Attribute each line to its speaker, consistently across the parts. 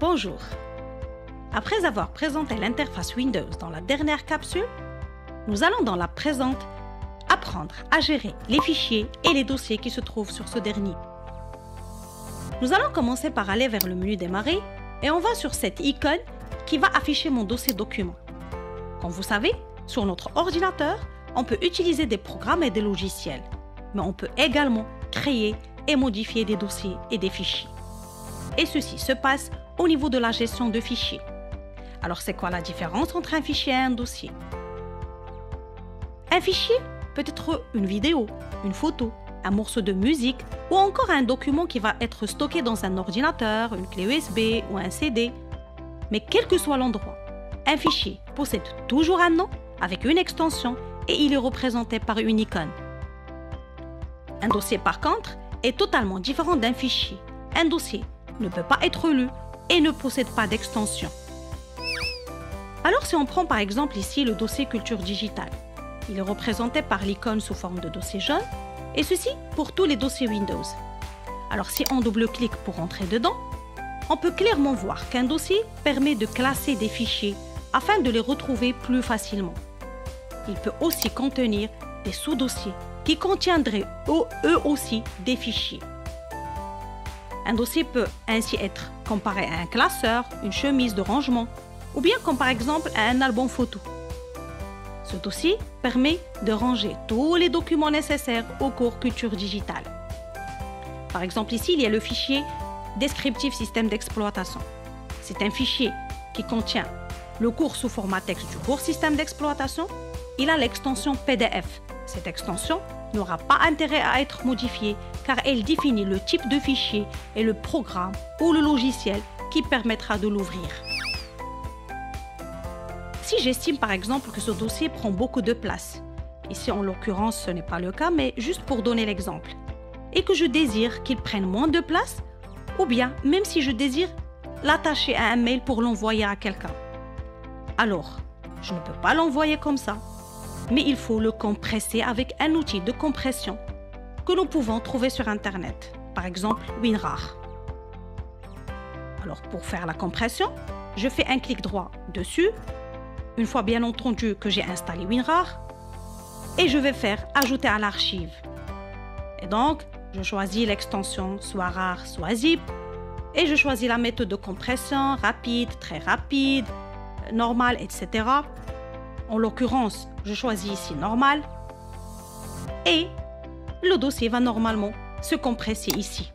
Speaker 1: Bonjour. Après avoir présenté l'interface Windows dans la dernière capsule, nous allons dans la présente apprendre à gérer les fichiers et les dossiers qui se trouvent sur ce dernier. Nous allons commencer par aller vers le menu Démarrer et on va sur cette icône qui va afficher mon dossier document. Comme vous savez, sur notre ordinateur, on peut utiliser des programmes et des logiciels, mais on peut également créer et modifier des dossiers et des fichiers. Et ceci se passe au niveau de la gestion de fichiers. Alors c'est quoi la différence entre un fichier et un dossier? Un fichier peut être une vidéo, une photo, un morceau de musique ou encore un document qui va être stocké dans un ordinateur, une clé USB ou un CD. Mais quel que soit l'endroit, un fichier possède toujours un nom avec une extension et il est représenté par une icône. Un dossier par contre est totalement différent d'un fichier. Un dossier ne peut pas être lu et ne possède pas d'extension. Alors si on prend par exemple ici le dossier culture digitale, il est représenté par l'icône sous forme de dossier jaune et ceci pour tous les dossiers Windows. Alors si on double-clique pour entrer dedans, on peut clairement voir qu'un dossier permet de classer des fichiers afin de les retrouver plus facilement. Il peut aussi contenir des sous-dossiers qui contiendraient eux aussi des fichiers. Un dossier peut ainsi être comparé à un classeur, une chemise de rangement, ou bien comme par exemple à un album photo. Ce dossier permet de ranger tous les documents nécessaires au cours culture digitale. Par exemple ici, il y a le fichier descriptif système d'exploitation. C'est un fichier qui contient le cours sous format texte du cours système d'exploitation. Il a l'extension PDF. Cette extension n'aura pas intérêt à être modifiée car elle définit le type de fichier et le programme ou le logiciel qui permettra de l'ouvrir. Si j'estime par exemple que ce dossier prend beaucoup de place, ici en l'occurrence ce n'est pas le cas mais juste pour donner l'exemple, et que je désire qu'il prenne moins de place, ou bien même si je désire l'attacher à un mail pour l'envoyer à quelqu'un, alors je ne peux pas l'envoyer comme ça, mais il faut le compresser avec un outil de compression que nous pouvons trouver sur Internet, par exemple WinRAR. Alors pour faire la compression, je fais un clic droit dessus, une fois bien entendu que j'ai installé WinRAR, et je vais faire ajouter à l'archive. Et donc, je choisis l'extension soit RAR, soit ZIP, et je choisis la méthode de compression, rapide, très rapide, normale, etc. En l'occurrence, je choisis ici normal, et le dossier va normalement se compresser ici.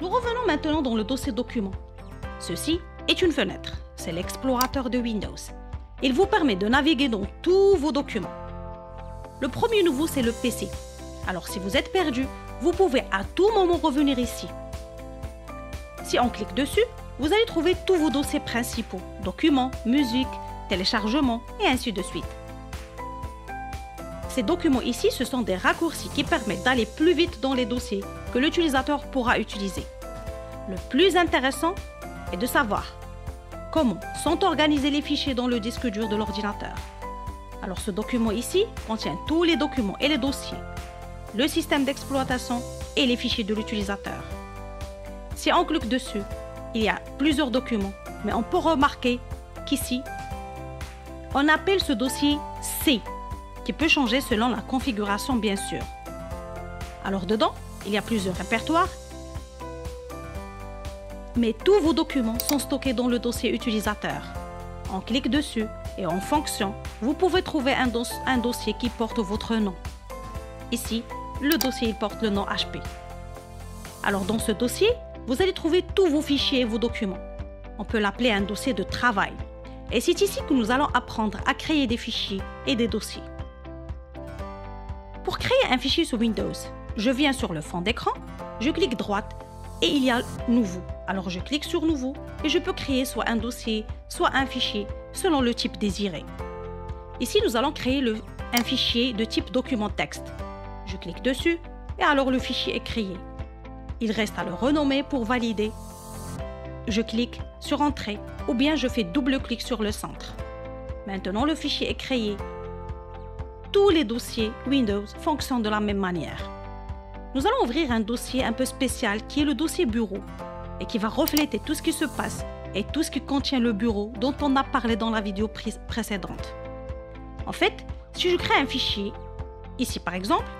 Speaker 1: Nous revenons maintenant dans le dossier document. Ceci est une fenêtre. C'est l'explorateur de Windows. Il vous permet de naviguer dans tous vos documents. Le premier nouveau, c'est le PC. Alors si vous êtes perdu, vous pouvez à tout moment revenir ici. Si on clique dessus, vous allez trouver tous vos dossiers principaux, documents, musique, téléchargements et ainsi de suite. Ces documents ici, ce sont des raccourcis qui permettent d'aller plus vite dans les dossiers que l'utilisateur pourra utiliser. Le plus intéressant est de savoir comment sont organisés les fichiers dans le disque dur de l'ordinateur. Alors ce document ici contient tous les documents et les dossiers, le système d'exploitation et les fichiers de l'utilisateur. Si on clique dessus, il y a plusieurs documents, mais on peut remarquer qu'ici, on appelle ce dossier C, qui peut changer selon la configuration bien sûr. Alors dedans, il y a plusieurs répertoires, mais tous vos documents sont stockés dans le dossier utilisateur. On clique dessus et en fonction, vous pouvez trouver un dossier qui porte votre nom. Ici, le dossier il porte le nom HP. Alors dans ce dossier, vous allez trouver tous vos fichiers et vos documents. On peut l'appeler un dossier de travail. Et c'est ici que nous allons apprendre à créer des fichiers et des dossiers. Pour créer un fichier sous Windows, je viens sur le fond d'écran, je clique droite et il y a Nouveau. Alors je clique sur Nouveau et je peux créer soit un dossier, soit un fichier selon le type désiré. Ici, nous allons créer un fichier de type document texte. Je clique dessus et alors le fichier est créé. Il reste à le renommer pour valider. Je clique sur Entrée ou bien je fais double-clic sur le centre. Maintenant, le fichier est créé. Tous les dossiers Windows fonctionnent de la même manière. Nous allons ouvrir un dossier un peu spécial qui est le dossier bureau. et qui va refléter tout ce qui se passe et tout ce qui contient le bureau dont on a parlé dans la vidéo précédente. En fait, si je crée un fichier, ici par exemple,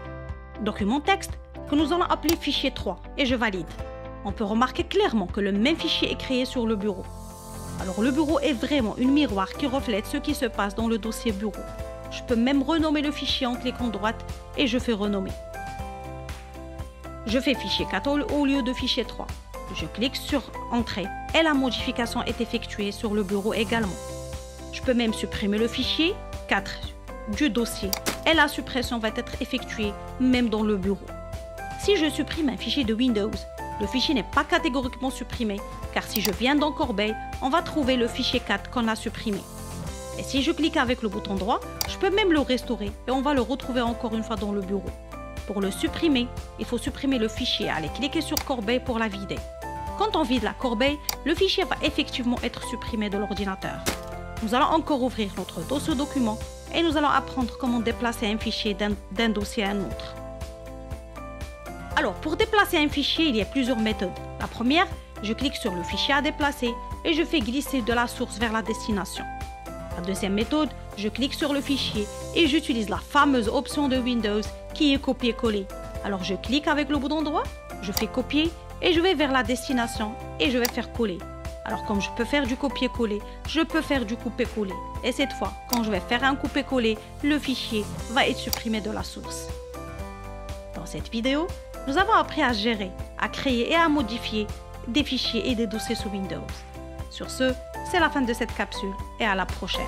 Speaker 1: document texte, que nous allons appeler fichier 3 et je valide, on peut remarquer clairement que le même fichier est créé sur le bureau. Alors le bureau est vraiment une miroir qui reflète ce qui se passe dans le dossier bureau. Je peux même renommer le fichier en cliquant droite et je fais renommer. Je fais fichier 4 au lieu de fichier 3. Je clique sur Entrée et la modification est effectuée sur le bureau également. Je peux même supprimer le fichier 4 du dossier et la suppression va être effectuée même dans le bureau. Si je supprime un fichier de Windows, le fichier n'est pas catégoriquement supprimé car si je viens dans Corbeil, on va trouver le fichier 4 qu'on a supprimé. Et si je clique avec le bouton droit, je peux même le restaurer et on va le retrouver encore une fois dans le bureau. Pour le supprimer, il faut supprimer le fichier. Allez cliquer sur Corbeil pour la vider. Quand on vide la corbeille, le fichier va effectivement être supprimé de l'ordinateur. Nous allons encore ouvrir notre dossier document et nous allons apprendre comment déplacer un fichier d'un dossier à un autre. Alors, pour déplacer un fichier, il y a plusieurs méthodes. La première, je clique sur le fichier à déplacer et je fais glisser de la source vers la destination. La deuxième méthode, je clique sur le fichier et j'utilise la fameuse option de Windows qui est copier-coller. Alors je clique avec le bouton droit, je fais copier et je vais vers la destination et je vais faire coller. Alors comme je peux faire du copier-coller, je peux faire du couper-coller. Et cette fois, quand je vais faire un couper-coller, le fichier va être supprimé de la source. Dans cette vidéo, nous avons appris à gérer, à créer et à modifier des fichiers et des dossiers sous Windows. Sur ce, c'est la fin de cette capsule et à la prochaine.